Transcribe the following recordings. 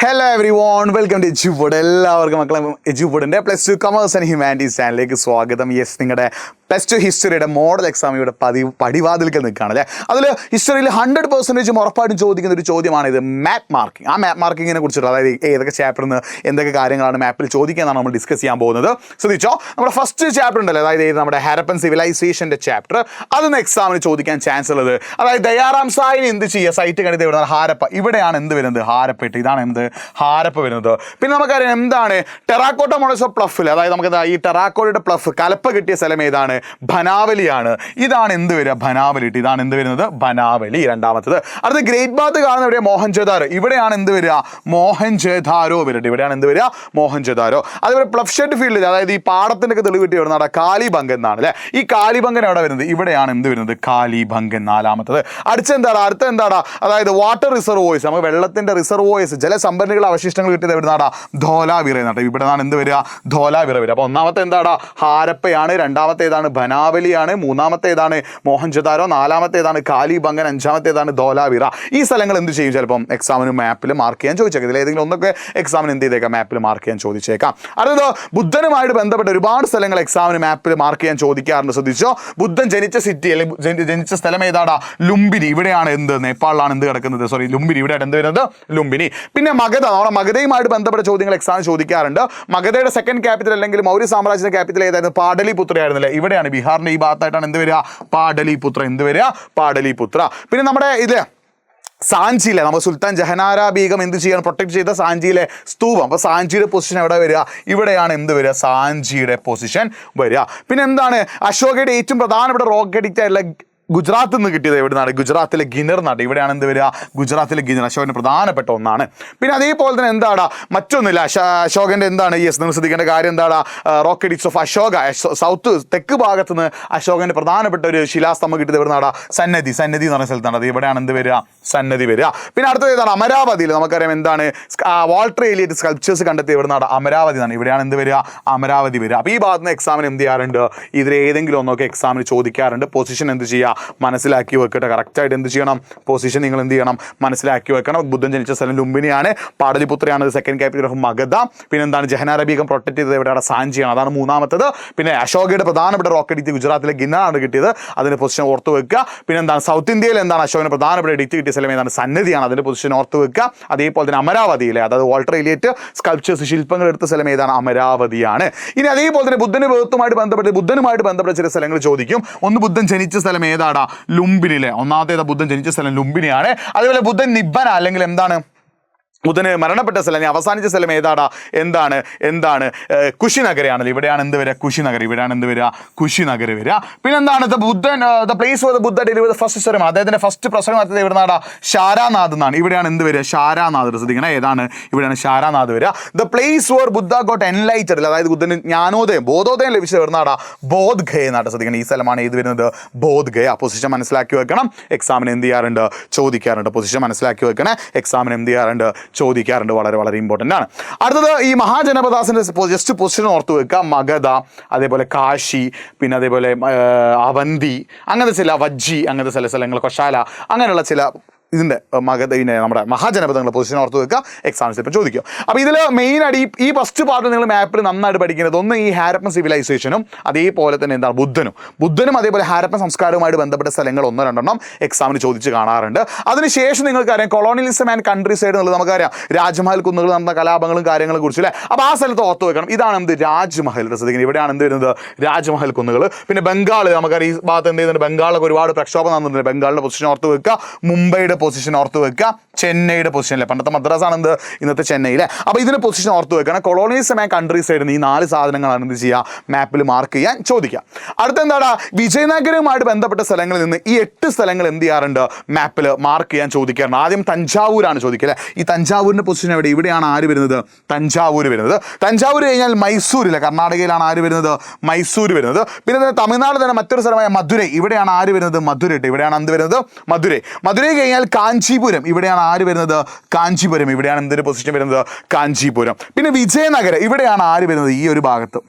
Hello everyone, welcome to Edupod. എല്ലാവർക്കും മക്കളെ എജ്യൂപോഡിൻ്റെ +2 commerce and humanities ചാനലിലേക്ക് സ്വാഗതം. യെസ്, നിങ്ങളുടെ +2 ഹിസ്റ്ററിയുടെ മോഡൽ എക്സാം ഇവിടെ പടിവാതിൽക്കൽ നിൽക്കുകയാണ് അല്ലേ. അതിൽ ഹിസ്റ്ററിയിൽ 100% ഉറപ്പായിട്ടും ചോദിക്കുന്ന ഒരു ചോദ്യമാണിത്, മാപ്പ് മാർക്കിംഗ്. ആ മാപ്പ് മാർക്കിങ്ങിനെ കുറിച്ചിട്ട്, അതായത് ഏതൊക്കെ ചാപ്റ്ററിൽ നിന്ന് എന്തൊക്കെ കാര്യങ്ങളാണ് മാപ്പിൽ ചോദിക്കാനാണ് നമ്മൾ ഡിസ്കസ് ചെയ്യാൻ പോകുന്നത്. ശ്രദ്ധിച്ചോ, നമ്മുടെ ഫസ്റ്റ് ചാപ്റ്റർ ഉണ്ടല്ലോ, അതായത് നമ്മുടെ ഹാരപ്പൻ സിവിലൈസേഷൻ്റെ ചാപ്റ്റർ, അതൊന്ന് എക്സാമിന് ചോദിക്കാൻ ചാൻസ് ഉള്ളത്. അതായത് ദയാറാം സായിന് എന്ത് ചെയ്യുക, സൈറ്റ് കണ്ടിട്ട് ഇവിടെ ഹാരപ്പ, ഇവിടെയാണ് എന്ത് വരുന്നത്, ഹാരപ്പ ഇട്ട്, ഇതാണ് എന്ത് ഹാരപ്പ വരുന്നത്. പിന്നെ നമുക്കറിയാം എന്താണ് ടെറാക്കോട്ട മോഡൽസ് ഓഫ് പ്ലഫിൽ, അതായത് നമുക്ക് ഈ ടെറാക്കോട്ടയുടെ പ്ലഫ് കലപ്പ കിട്ടിയ സ്ഥലം ഏതാണ്, ബനാവലിയാണ്. ഇതാണ് എന്ത് വരിക, ബനാവലി ഇട്ട്, ഇതാണ് എന്ത് വരുന്നത്, ബനാവലി. രണ്ടാമത്തത് അടുത്ത ഗ്രേറ്റ് ബാത്ത് കാണുന്ന എവിടെ, മോഹൻജോദാരോ, ഇവിടെയാണ് എന്ത് വരിക, മോഹൻജോദാരോ വരട്ടെ, ഇവിടെയാണ് എന്ത് വരിക, മോഹൻജോദാരോ. അതുപോലെ പ്ലഫ്ഷെഡ് ഫീൽഡിൽ, അതായത് ഈ പാടത്തിൻ്റെ ഒക്കെ തെളിവ് കിട്ടി വരുന്ന അവിടെ കാലിബംഗൻ എന്നാണ് അല്ലേ. ഈ കാലിബംഗൻ എവിടെ വരുന്നത്, ഇവിടെയാണ് എന്ത് വരുന്നത്, കാലിബംഗൻ. നാലാമത്തത് അടുത്ത എന്താടാ, അതായത് വാട്ടർ റിസർവോയ്സ്, നമുക്ക് വെള്ളത്തിൻ്റെ റിസർവോയ്സ്, ജലസംഭരണികൾ അവശിഷ്ടങ്ങൾ കിട്ടിയത് എവിടുന്നാടാ, ധോലാവിറ എന്നാട്ടെ, ഇവിടെയാണ് എന്ത് വരിക, ധോലാവിറ വരിക. അപ്പോൾ ഒന്നാമത്തെ എന്താടാ, ഹാരപ്പയാണ്. രണ്ടാമത്തെ ഏതാണ്, ബനാവലിയാണ്. മൂന്നാമത്തെ ഏതാണ്, മോഹൻജോദാരോ. നാലാമത്തെ ഏതാണ്, കാലിബംഗൻ. അഞ്ചാമത്തെ ഏതാണ്, ധോലാവിറ. ഈ സ്ഥലങ്ങൾ എന്ത് ചെയ്യും, ചിലപ്പം എക്സാമിന് മാപ്പിൽ മാർക്ക് ചെയ്യാൻ ചോദിച്ചേക്കാം. ഇതിൽ ഏതെങ്കിലും ഒന്നൊക്കെ എക്സാമിന് എന്ത് ചെയ്തേക്കാം, മാപ്പിൽ മാർക്ക് ചെയ്യാൻ ചോദിച്ചേക്കാം. അടുത്തത് ബുദ്ധനുമായിട്ട് ബന്ധപ്പെട്ട ഒരുപാട് സ്ഥലങ്ങൾ എക്സാമിന് മാപ്പിൽ മാർക്ക് ചെയ്യാൻ ചോദിക്കാറുണ്ട്. ശ്രദ്ധിച്ചോ, ബുദ്ധൻ ജനിച്ച സിറ്റി അല്ലെങ്കിൽ ജനിച്ച സ്ഥലം ഏതാടാ, ലുംബിനി. ഇവിടെയാണ് എന്ത്, നേപ്പാളിലാണ് എന്ത് കിടക്കുന്നത്, സോറി ലുംബിനി, ഇവിടെയാണ് എന്ത് വരുന്നത്, ലുംബിനി. പിന്നെ മഗധ, നമ്മുടെ മഗധയുമായിട്ട് ബന്ധപ്പെട്ട ചോദ്യങ്ങൾ എക്സാം ചോദിക്കാറുണ്ട്. മഗധയുടെ സെക്കൻഡ് ക്യാപിറ്റൽ അല്ലെങ്കിൽ മൗര്യ സാമ്രാജ്യത്തിന്റെ ക്യാപിറ്റൽ ഏതായിരുന്നു, പാടലിപുത്ര ആയിരുന്നില്ലേ. ഇവിടെയാണ് ബീഹാറിന്റെ ഈ ഭാഗത്തായിട്ടാണ് എന്ത് വരിക, പാടലിപുത്ര. എന്ത് വരിക, പാടലിപുത്ര. പിന്നെ നമ്മുടെ ഇത് സാഞ്ചിയിലെ നമ്മൾ സുൽത്താൻ ജഹനാര ബീഗം എന്ത് ചെയ്യാൻ പ്രൊട്ടക്ട് ചെയ്ത സാഞ്ചിയിലെ സ്തൂപം. അപ്പോൾ സാഞ്ചിയുടെ പൊസിഷൻ എവിടെ വരിക, ഇവിടെയാണ് എന്ത് വരിക, സാഞ്ചിയുടെ പൊസിഷൻ വരിക. പിന്നെ എന്താണ്, അശോകയുടെ ഏറ്റവും പ്രധാനപ്പെട്ട റോക്ക് എഡിക്റ്റ് ആയിട്ടുള്ള ഗുജറാത്തിൽ നിന്ന് കിട്ടിയത് എവിടുന്നാണ്, ഗുജറാത്തിലെ ഗിന്നർ നാട്. ഇവിടെയാണ് എന്ത് വരിക, ഗുജറാത്തിലെ ഗിന്നർ, അശോകന് പ്രധാനപ്പെട്ട ഒന്നാണ്. പിന്നെ അതേപോലെ തന്നെ എന്താടാ, മറ്റൊന്നുമില്ല, അശോകൻ്റെ എന്താണ്, യെസ് നിങ്ങൾ ശ്രദ്ധിക്കേണ്ട കാര്യം എന്താടാ, rock edicts of Ashoka, south തെക്ക് ഭാഗത്ത് നിന്ന് അശോകൻ്റെ പ്രധാനപ്പെട്ട ഒരു ശിലാസ്തംഭം കിട്ടിയത് എവിടുന്നാടാ, സന്നദ്ധി എന്ന് പറഞ്ഞ സ്ഥലത്താണ്. അത് ഇവിടെയാണ് എന്ത് വരിക, സന്നദ്ധി വരിക. പിന്നെ അടുത്തത് ഏതാണ്, അമരാവതിയിൽ നമുക്കറിയാം എന്താണ്, വാൾട്ടർ എലിയറ്റ് സ്കൾപ്ചേഴ്സ് കണ്ടെത്തി എവിടുന്നാണ്, അമരാവതി എന്നാണ്. ഇവിടെയാണ് എന്ത് വരിക, അമരാവതി വരിക. അപ്പോൾ ഈ ഭാഗത്ത് നിന്ന് എക്സാമിന് എന്ത് ചെയ്യാറുണ്ട്, ഇതിൽ ഏതെങ്കിലും ഒന്നൊക്കെ എക്സാമിന് ചോദിക്കാറുണ്ട്. പൊസിഷൻ എന്ത് ചെയ്യുക, മനസ്സിലാക്കി വെക്കട്ടെ. കറക്റ്റായിട്ട് എന്ത് ചെയ്യണം, പൊസിഷൻ നിങ്ങൾ എന്ത് ചെയ്യണം, മനസ്സിലാക്കി വെക്കണം. ബുദ്ധൻ ജനിച്ച സ്ഥലം ലുംബിനിയാണ്, പാടലിപുത്രയാണ് സെക്കൻഡ് ക്യാപിറ്റൽ ഓഫ് മഗധ. പിന്നെ എന്താണ്, ജഹനാര ബീഗം പ്രൊട്ടക്ട് ചെയ്തത് എവിടെയാണ്, സാഞ്ചിയാണ്, അതാണ് മൂന്നാമത്തത്. പിന്നെ അശോകയുടെ പ്രധാനപ്പെട്ട റോക്ക് എഡിക്റ്റ് ഗുജറാത്തിലെ ഗിന്നറാണ് കിട്ടിയത്, അതിൻ്റെ പൊസിഷൻ ഓർത്ത് വെക്കുക. പിന്നെ എന്താണ്, സൗത്ത് ഇന്ത്യയിൽ എന്താണ് അശോകന് പ്രധാനപ്പെട്ട എഡിക്റ്റ് കിട്ടിയ സ്ഥലം ഏതാണ്, സന്നദ്ധിയാണ്, അതിൻ്റെ പൊസിഷൻ ഓർത്ത് വെക്കുക. അതേപോലെ തന്നെ അമരാവതിയിലെ, അതായത് വാൾട്ടർ എലിയറ്റ് സ്കൾപ്ചേഴ്സ് ശില്പങ്ങൾ എടുത്ത സ്ഥലം ഏതാണ്, അമരാവതിയാണ്. ഇനി അതേപോലെ തന്നെ ബുദ്ധനുമായിട്ട് ബന്ധപ്പെട്ട ചില സ്ഥലങ്ങൾ ചോദിക്കും. ഒന്ന്, ബുദ്ധൻ ജനിച്ച സ്ഥലം ഏതാടാ, ലുംബിനിലെ. ഒന്നാമത്തേത് ബുദ്ധൻ ജനിച്ച സ്ഥലം ലുംബിനിയാണ്. അതുപോലെ ബുദ്ധൻ നിബ്ബന അല്ലെങ്കിൽ എന്താണ്, ബുദ്ധന് മരണപ്പെട്ട സ്ഥലം, അവസാനിച്ച സ്ഥലം ഏതാടാ, എന്താണ് കുശിനഗരയാണല്ലോ. ഇവിടെയാണ് എന്ത് വരിക, കുശിനഗർ. ഇവിടെയാണ് എന്ത് വരിക, കുശിനഗർ വരിക. പിന്നെ എന്താണ്, the place for the Buddha delivery first സ്വരം, അദ്ദേഹത്തിന്റെ ഫസ്റ്റ് പ്രസംഗം നടത്തിയത് എവിടുന്നാടാ, ഷാരാനാഥ് എന്നാണ്. ഇവിടെയാണ് എന്ത് വരിക, ഷാരാനാഥ്. ശ്രദ്ധിക്കണം, ഏതാണ്, ഇവിടെയാണ് ഷാരാനാഥ് വരിക. The place for Buddha got enlightened, അതായത് ബുദ്ധന് ബോധോദയം ലഭിച്ചത് എവിടുന്നാടാ, ബോധ് ഗയ എന്നാണ്. ശ്രദ്ധിക്കണം, ഈ സ്ഥലമാണ് ഏത് വരുന്നത്, ബോധ് ഗയ. പൊസിഷൻ മനസ്സിലാക്കി വെക്കണം, എക്സാമിന് എന്ത് ചെയ്യാറുണ്ട്, ചോദിക്കാറുണ്ട്. പൊസിഷൻ മനസ്സിലാക്കി വെക്കണേ, എക്സാമിന് എന്ത് ചെയ്യാറുണ്ട്, ചോദിക്കാറുണ്ട്. വളരെ വളരെ ഇമ്പോർട്ടൻ്റ് ആണ്. അടുത്തത് ഈ മഹാജനപദാസിൻ്റെ ജസ്റ്റ് പൊസിഷൻ ഓർത്ത് വെക്കുക, മഗധ, അതേപോലെ കാശി, പിന്നെ അതേപോലെ അവന്തി, അങ്ങനത്തെ ചില വജ്ജി, അങ്ങനത്തെ ചില സ്ഥലങ്ങൾ, കൊശാല, അങ്ങനെയുള്ള ചില ഇതിൻ്റെ നമ്മുടെ മഹാജനപദങ്ങളുടെ പൊസിഷൻ ഓർത്ത് വെക്കുക, എക്സാംസ് ഇപ്പോൾ ചോദിക്കും. അപ്പോൾ ഇതിൽ മെയിനായിട്ട് ഈ ഫസ്റ്റ് പാർട്ട് നിങ്ങൾ മാപ്പിൽ നന്നായിട്ട് പഠിക്കുന്നത് ഒന്ന് ഈ ഹാരപ്പൻ സിവിലൈസേഷനും അതേപോലെ തന്നെ എന്താണ് ബുദ്ധനും അതേപോലെ ഹാരപ്പൻ സംസ്കാരവുമായിട്ട് ബന്ധപ്പെട്ട സ്ഥലങ്ങൾ ഒന്നോ രണ്ടെണ്ണം എക്സാമിന് ചോദിച്ച് കാണാറുണ്ട്. അതിനുശേഷം നിങ്ങൾക്കറിയാം കൊളോണിയലിസം ആൻഡ് കൺട്രി സൈഡ് എന്നുള്ളത് നമുക്കറിയാം, രാജ്മഹൽ കുന്നുകൾ നടന്ന കലാപങ്ങളും കാര്യങ്ങളും കുറിച്ച് അല്ലേ. അപ്പോൾ ആ സ്ഥലത്ത് ഓർത്ത് വെക്കണം, ഇതാണ് എന്ത്, രാജ്മഹൽ. ശ്രദ്ധിക്കുന്നത്, ഇവിടെയാണ് എന്ത് വരുന്നത്, രാജ്മഹൽ കുന്നുകൾ. പിന്നെ ബംഗാൾ, നമുക്കറിയാം ഈ ഭാഗത്ത് എന്ത് ചെയ്യുന്നുണ്ട്, ബംഗാളിലൊക്കെ ഒരുപാട് പ്രക്ഷോഭം നടന്നിട്ടുണ്ട്. ബംഗാളിൻ്റെ പൊസിഷൻ ഓർത്ത് വെക്കുക, മുംബൈയുടെ പൊസിഷൻ ഓർത്ത് വെക്കുക, ചെന്നൈയുടെ പൊസിഷനിലെ, പണ്ടത്തെ മദ്രാസാണ് എന്ത്, ഇന്നത്തെ ചെന്നൈയിലെ. അപ്പോൾ ഇതിന് പൊസിഷൻ ഓർത്ത് വെക്കണം. കൊളോണിയലിസം ആൻഡ് കൺട്രി സൈഡിൽ ഈ 4 സാധനങ്ങളാണ് എന്ത് ചെയ്യുക, മാപ്പിൽ മാർക്ക് ചെയ്യാൻ ചോദിക്കുക. അടുത്ത എന്താടാ, വിജയനഗരവുമായിട്ട് ബന്ധപ്പെട്ട സ്ഥലങ്ങളിൽ നിന്ന് ഈ 8 സ്ഥലങ്ങൾ എന്ത് ചെയ്യാറുണ്ട്, മാപ്പിൽ മാർക്ക് ചെയ്യാൻ ചോദിക്കാറുണ്ട്. ആദ്യം തഞ്ചാവൂരാണ് ചോദിക്കുക അല്ലേ. ഈ തഞ്ചാവൂരിൻ്റെ പൊസിഷൻ എവിടെ, ഇവിടെയാണ് ആര് വരുന്നത്, തഞ്ചാവൂർ വരുന്നത്. തഞ്ചാവൂർ കഴിഞ്ഞാൽ മൈസൂരില്ല, കർണാടകയിലാണ് ആര് വരുന്നത്, മൈസൂർ വരുന്നത്. പിന്നെ തമിഴ്നാട് തന്നെ മറ്റൊരു സ്ഥലമായ മധുരൈ, ഇവിടെയാണ് ആര് വരുന്നത്, മധുരൈ. ഇവിടെയാണ് എന്ത് വരുന്നത്, മധുരൈ കഴിഞ്ഞാൽ കാഞ്ചീപുരം, ഇവിടെയാണ് ആര് വരുന്നത്, കാഞ്ചീപുരം. ഇവിടെയാണ് എന്തൊരു പൊസിഷൻ വരുന്നത്, കാഞ്ചീപുരം. പിന്നെ വിജയനഗരം, ഇവിടെയാണ് ആര് വരുന്നത്, ഈ ഒരു ഭാഗത്ത്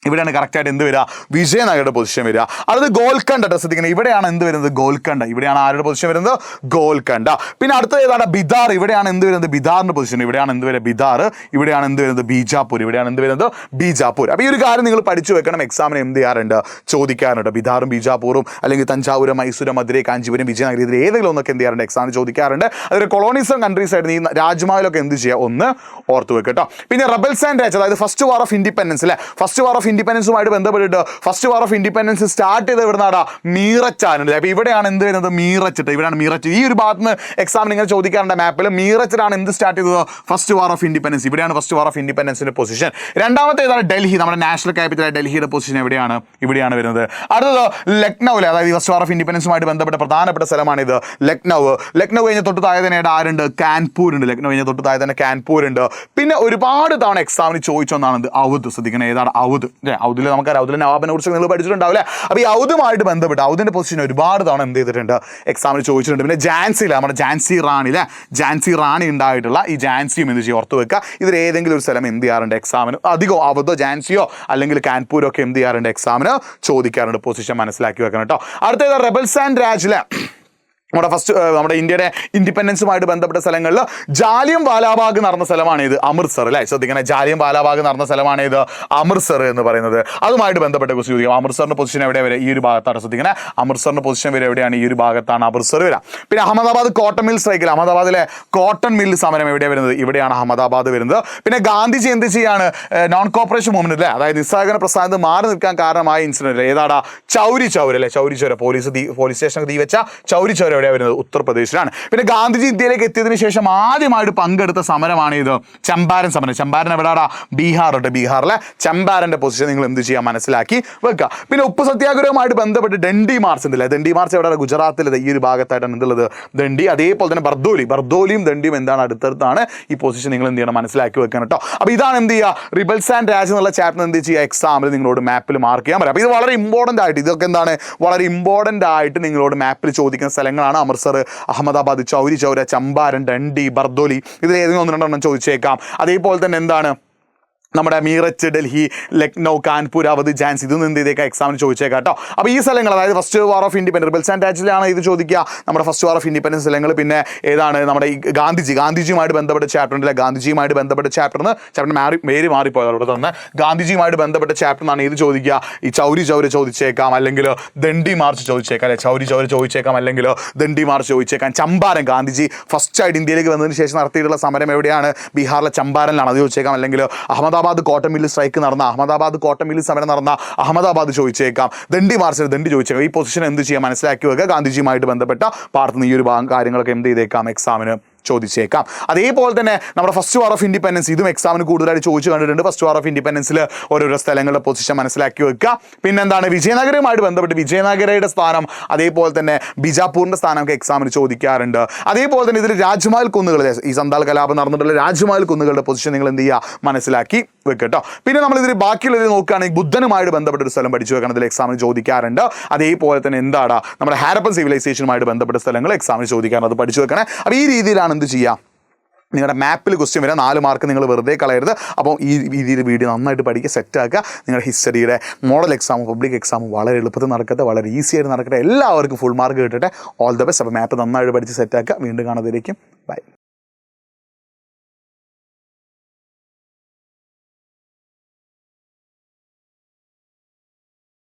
ഇവിടെയാണ് കറക്റ്റായിട്ട് എന്ത് വരിക, വിജയനഗരയുടെ പൊസിഷൻ വരിക. അടുത്ത് ഗോൽക്കണ്ട കേട്ടോ, ശ്രദ്ധിക്കണം. ഇവിടെയാണ് എന്ത് വരുന്നത്, ഗോൽക്കണ്ട. ഇവിടെയാണ് ആരുടെ പൊസിഷൻ വരുന്നത്, ഗോൽക്കണ്ട. പിന്നെ അടുത്തത് ഏതാണ്, ബിദാർ. ഇവിടെയാണ് എന്ത് വരുന്നത്, ബിദാറിന്റെ പൊസിഷൻ. ഇവിടെയാണ് എന്ത് വരുന്നത്, ബിദാർ. ഇവിടെയാണ് എന്ത് വരുന്നത്, ബീജാപൂർ. ഇവിടെയാണ് എന്ത് വരുന്നത്, ബീജാപൂർ. അപ്പോൾ ഈ ഒരു കാര്യം നിങ്ങൾ പഠിച്ചു വെക്കണം, എക്സാമിന് എന്ത് ചെയ്യാറുണ്ട്, ചോദിക്കാറുണ്ട്. ബിദാറും ബീജാപൂറും അല്ലെങ്കിൽ തഞ്ചാവൂര്, മൈസൂര്, മധുരൈ, കാഞ്ചീപുരം, വിജയനഗരം, ഇതിൽ ഏതെങ്കിലും ഒന്നൊക്കെ എന്ത് ചെയ്യാറുണ്ട്, എക്സാമിന് ചോദിക്കാറുണ്ട്. അതൊരു കൊളോണിസം കൺട്രീസ് ആയിരുന്നു. ഈ രാജ്യമാവിലൊക്കെ എന്ത് ചെയ്യുക, ഒന്ന് ഓർത്ത് വെക്കട്ടോ. പിന്നെ റബൽസ് ആൻഡ് രാജ്, അതായത് ഫസ്റ്റ് വാർ ഓഫ് ഇൻഡിപെൻഡൻസ് അല്ലേ, ഫസ്റ്റ് വാർ ഓഫ് ഇൻഡിപെൻഡൻസുമായിട്ട് ബന്ധപ്പെട്ടിട്ട് first war of independence start ചെയ്ത് ഇവിടുന്നാടാ, മീററ്റാണ്. അപ്പോൾ ഇവിടെയാണ് എന്ത് വരുന്നത്, മീററ്റ്. ഇവിടെയാണ് മീററ്റ്. ഈ ഒരു ഭാഗത്ത് നിന്ന് എക്സാമിന് ഇങ്ങനെ ചോദിക്കാറുണ്ട് മാപ്പിൽ. മീററ്റിലാണ് എന്ത് സ്റ്റാർട്ട് ചെയ്തത്, ഫസ്റ്റ് വാർ ഓഫ് ഇൻഡിപെൻഡൻസ്. ഇവിടെയാണ് ഫസ്റ്റ് വാർ ഓഫ് ഇൻഡിപെൻഡൻസിന്റെ പൊസിഷൻ. രണ്ടാമത്തെ ഏതാണ്, ഡൽഹി. നമ്മുടെ നാഷണൽ ക്യാപിറ്റലായ ഡൽഹിയുടെ പൊസിഷൻ എവിടെയാണ്, ഇവിടെയാണ് വരുന്നത്. അടുത്തത് ലക്നൌ. അതായത് ഫസ്റ്റ് വാർ ഓഫ് ഇൻഡിപെൻഡൻസുമായിട്ട് ബന്ധപ്പെട്ട പ്രധാനപ്പെട്ട സ്ഥലമാണിത്, ലക്നൗ. ലക്നൗ കഴിഞ്ഞ തൊട്ട് താഴെ തന്നെ ആരുണ്ട്, കാൻപൂർ ഉണ്ട്. ലക്നൗ കഴിഞ്ഞ തൊട്ട് താഴെ തന്നെ കാൻപൂർ ഉണ്ട്. പിന്നെ ഒരുപാട് തവണ എക്സാമിന് ചോദിച്ചൊന്നാണ് ഔദ്. ശ്രദ്ധിക്കണം, ഏതാണ് ഔദ്. ഔദിൽ നമുക്ക് ഔദിലെ നവാബിനെ കുറിച്ച് നിങ്ങൾ പഠിച്ചിട്ടുണ്ടാവില്ലേ. അപ്പോൾ ഈ ഔദുമായിട്ട് ബന്ധപ്പെട്ട് ഔദിന്റെ പൊസിഷൻ ഒരുപാട് തവണ എന്ത് ചെയ്തിട്ടുണ്ട്, എക്സാമിന് ചോദിച്ചിട്ടുണ്ട്. പിന്നെ ജാൻസിയില്ല, നമ്മുടെ ഝാൻസി റാണി അല്ലേ, ഝാൻസി റാണി ഉണ്ടായിട്ടുള്ള ഈ ഝാൻസിയും എന്ത് ചെയ്യും, ഓർത്ത് വെക്കുക. ഇതിൽ ഏതെങ്കിലും ഒരു സ്ഥലം എന്ത് ചെയ്യാറുണ്ട്, എക്സാമിന് അധികം ഔദോ ഝാൻസിയോ അല്ലെങ്കിൽ കാൻപൂരോ ഒക്കെ എന്ത് ചെയ്യാറുണ്ട്, എക്സാമിന് ചോദിക്കാറുണ്ട്. പൊസിഷൻ മനസ്സിലാക്കി വെക്കണം കേട്ടോ. അടുത്തത് റബൽസ് ആൻഡ് രാജിലെ നമ്മുടെ ഇന്ത്യയുടെ ഇൻഡിപെൻഡൻസുമായിട്ട് ബന്ധപ്പെട്ട സ്ഥലങ്ങളിൽ ജാലിയൻ വാലാബാഗ് നടന്ന സ്ഥലമാണ് ഇത്, അമൃത്സർ അല്ലേ. ശ്രദ്ധിക്കണം, ജാലിയൻ വാലാബാഗ് നടന്ന സ്ഥലമാണ് ഇത്, അമൃത്സർ എന്ന് പറയുന്നത്. അതുമായിട്ട് ബന്ധപ്പെട്ട ക്വസ്റ്റ്യൻ ചോദിക്കും. അമൃത്സറിന്റെ പൊസിഷൻ എവിടെ വരെ, ഈ ഒരു ഭാഗത്താണ്. ശ്രദ്ധിക്കണം, അമൃത്സറിന്റെ പൊസിഷൻ വരെ എവിടെയാണ്, ഈ ഒരു ഭാഗത്താണ് അമൃത്സർ വരാം. പിന്നെ അഹമ്മദാബാദ് കോട്ടൺ മിൽ സ്ട്രൈക്കിൽ, അഹമ്മദാബാദിലെ കോട്ടൺ മിൽ സമരം എവിടെ വരുന്നത്, ഇവിടെയാണ് അഹമ്മദാബാദ് വരുന്നത്. പിന്നെ ഗാന്ധിജി എന്ത് ചെയ്യാണ്, നോൺ കോപ്പറേഷൻ മൂവ്മെന്റ് അല്ലേ, അതായത് നിസ്സഹകരണ പ്രസ്ഥാനത്ത് മാറി നിൽക്കാൻ കാരണമായ ഇൻസിഡന്റ് ഏതാടാ, ചൗരി ചൗര അല്ലേ, ചൗരി ചൗര. പോലീസ് സ്റ്റേഷനൊക്കെ തീ വെച്ച ചൗരി ചൗര വരുന്നത്, ഉത്തർപ്രദേശിലാണ്. പിന്നെ ഗാന്ധിജി ഇന്ത്യയിലേക്ക് എത്തിയതിനു ശേഷം ആദ്യമായിട്ട് പങ്കെടുത്ത സമരമാണ് ഇത്, ചമ്പാരൻ സമരം. ചമ്പാരൻ എവിടെയാടാ, ബീഹാർ. ബീഹാറിലെ ചമ്പാരന്റെ പൊസിഷൻ നിങ്ങൾ എന്ത് ചെയ്യാൻ മനസ്സിലാക്കി വെക്കുക. പിന്നെ ഉപ്പ് സത്യാഗ്രഹവുമായിട്ട് ബന്ധപ്പെട്ട് ദണ്ഡി മാർച്ച് ഉണ്ടല്ലേ, ദണ്ഡി മാർച്ച് എവിടെയാണ്, ഗുജറാത്തിലെ ഈ ഒരു ഭാഗത്തായിട്ടാണ് എന്തുള്ളത്, ദണ്ഡി. അതേപോലെ തന്നെ ബർദോലിയും ദണ്ഡിയും എന്താണ്, അടുത്തടുത്താണ്. ഈ പൊസിഷൻ നിങ്ങൾ എന്ത് ചെയ്യണം, മനസ്സിലാക്കി വെക്കണം കേട്ടോ. അപ്പോൾ ഇതാണ് എന്ത് ചെയ്യുക, റിബൽസ് ആൻഡ് രാജ് എന്നുള്ള ചാപ്റ്റർ എന്ത് ചെയ്യുക, എക്സാമിൽ നിങ്ങളോട് മാപ്പിൽ മാർക്ക് ചെയ്യാൻ പറയാം. അപ്പോൾ ഇത് വളരെ ഇമ്പോർട്ടൻ്റ് ആയിട്ട്, ഇതൊക്കെ എന്താണ്, വളരെ ഇമ്പോർട്ടൻ്റ് ആയിട്ട് നിങ്ങളോട് മാപ്പിൽ ചോദിക്കുന്ന സ്ഥലങ്ങളാണ്. അമൃത്സർ, അഹമ്മദാബാദ്, ചൗരി ചൗര, ചമ്പാരൻ, ദണ്ഡി, ബർദോലി, ഇതിൽ ഏതെങ്കിലും ഒന്ന് രണ്ടെണ്ണം ചോദിച്ചേക്കാം. അതേപോലെ തന്നെ എന്താണ്, നമ്മുടെ മീററ്റ്, ഡൽഹി, ലക്നൗ, കാൻപൂർ, അവധ്, ഝാൻസി, ഇതൊന്നും എന്ത് ചെയ്തേക്കാം, എക്സാമിന് ചോദിച്ചേക്കാം കേട്ടോ. അപ്പോൾ ഈ സ്ഥലങ്ങൾ, അതായത് first war of independence, rebels and രാജിലാണ് ഇത് ചോദിക്കുക, നമ്മുടെ ഫസ്റ്റ് വാർ ഓഫ് ഇൻഡിപെൻഡൻസ് സ്ഥലങ്ങൾ. പിന്നെ ഏതാണ്, നമ്മുടെ ഈ ഗാന്ധിജിയുമായിട്ട് ബന്ധപ്പെട്ട ചാപ്റ്റർ ഉണ്ടല്ലേ, ഗാന്ധിജിയുമായിട്ട് ബന്ധപ്പെട്ട ചാപ്റ്റർ പേര് മാറിപ്പോയത് അവിടെ തന്നെ. ഗാന്ധിജിയുമായിട്ട് ബന്ധപ്പെട്ട ചാപ്റ്ററിനാണ് ഇത് ചോദിക്കുക. ഈ ചൗരി ചൗര ചോദിച്ചേക്കാം, അല്ലെങ്കിൽ ദണ്ഡി മാർച്ച് ചോദിച്ചേക്കാം അല്ലെ, ചൗരി ചൗര ചോദിച്ചേക്കാം, അല്ലെങ്കിൽ ദണ്ഡി മാർച്ച് ചോദിച്ചേക്കാം. ചമ്പാരൻ, ഗാന്ധിജി ഫസ്റ്റ് ആയിട്ട് ഇന്ത്യയിലേക്ക് വന്നതിന് ശേഷം നടത്തിയിട്ടുള്ള സമരം എവിടെയാണ്, ബീഹാറിലെ ചമ്പാരനിലാണ്, അത് ചോദിച്ചേക്കാം. അല്ലെങ്കിൽ അഹമ്മദാബാദ് കോട്ടൺ മില്ല് സ്ട്രൈക്ക് നടന്ന, അഹമ്മദാബാദ് കോട്ടൺ മില്ല് സമരം നടന്ന അഹമ്മദാബാദ് ചോദിച്ചേക്കാം. ദണ്ഡി മാർച്ചിൽ ദണ്ഡി ചോദിച്ചേക്കാം. ഈ പൊസിഷൻ എന്ത് ചെയ്യാൻ മനസ്സിലാക്കി വെക്കുക. ഗാന്ധിജിയുമായിട്ട് ബന്ധപ്പെട്ട പാർട്ടുന്ന ഈ ഒരു കാര്യങ്ങളൊക്കെ എന്ത് ചെയ്തേക്കാം, എക്സാമിന് ചോദിച്ചേക്കാം. അതേപോലെ തന്നെ നമ്മുടെ ഫസ്റ്റ് വാർ ഓഫ് ഇൻഡിപെൻഡൻസ്, ഇതും എക്സാമിന് കൂടുതലായിട്ട് ചോദിച്ചു കണ്ടിട്ടുണ്ട്. ഫസ്റ്റ് വാർ ഓഫ് ഇൻഡിപെൻഡൻസിൽ ഓരോരോ സ്ഥലങ്ങളുടെ പൊസിഷൻ മനസ്സിലാക്കി വെക്കുക. പിന്നെന്താണ്, വിജയനഗരവുമായിട്ട് ബന്ധപ്പെട്ട് വിജയനഗരയുടെ സ്ഥാനം, അതേപോലെ തന്നെ ബിജാപൂരിൻ്റെ സ്ഥാനമൊക്കെ എക്സാമിന് ചോദിക്കാറുണ്ട്. അതേപോലെ തന്നെ ഇതിൽ രാജ്മഹൽ കുന്നുകൾ, ഈ സന്താൽ കലാപം നടന്നിട്ടുള്ള രാജ്മഹൽ കുന്നുകളുടെ പൊസിഷൻ നിങ്ങൾ എന്ത് ചെയ്യുക, മനസ്സിലാക്കി വെക്കട്ടോ. പിന്നെ നമ്മളിതിൽ ബാക്കിയുള്ളത് നോക്കുകയാണെങ്കിൽ ബുദ്ധനുമായിട്ട് ബന്ധപ്പെട്ട ഒരു സ്ഥലം പഠിച്ചു വെക്കണം, ഇതിൽ എക്സാമിന് ചോദിക്കാറുണ്ട്. അതേപോലെ തന്നെ എന്താണ്, നമ്മുടെ ഹാരപ്പൻ സിവിലൈസേഷനുമായിട്ട് ബന്ധപ്പെട്ട സ്ഥലങ്ങൾ എക്സാമിന് ചോദിക്കാറുണ്ട്, അത് പഠിച്ചു വെക്കണേ. അപ്പോൾ ഈ രീതിയിലാണ് എന്ത് ചെയ്യുക, നിങ്ങളുടെ മാപ്പിൽ ക്വസ്റ്റ്യൻ വരിക. 4 മാർക്ക് നിങ്ങൾ വെറുതെ കളയരുത്. അപ്പോൾ ഈ രീതിയിൽ വീഡിയോ നന്നായിട്ട് പഠിക്കുക, സെറ്റാക്കുക. നിങ്ങളുടെ ഹിസ്റ്ററിയുടെ മോഡൽ എക്സാമും പബ്ലിക് എക്സാമും വളരെ എളുപ്പത്തിൽ നടക്കട്ടെ, വളരെ ഈസി ആയിട്ട് നടക്കട്ടെ. എല്ലാവർക്കും ഫുൾ മാർക്ക് കിട്ടട്ടെ. All the best. അപ്പോൾ മാപ്പ് നന്നായിട്ട് പഠിച്ച് സെറ്റാക്കുക. വീണ്ടും കാണാതിരിക്കും. ബൈ.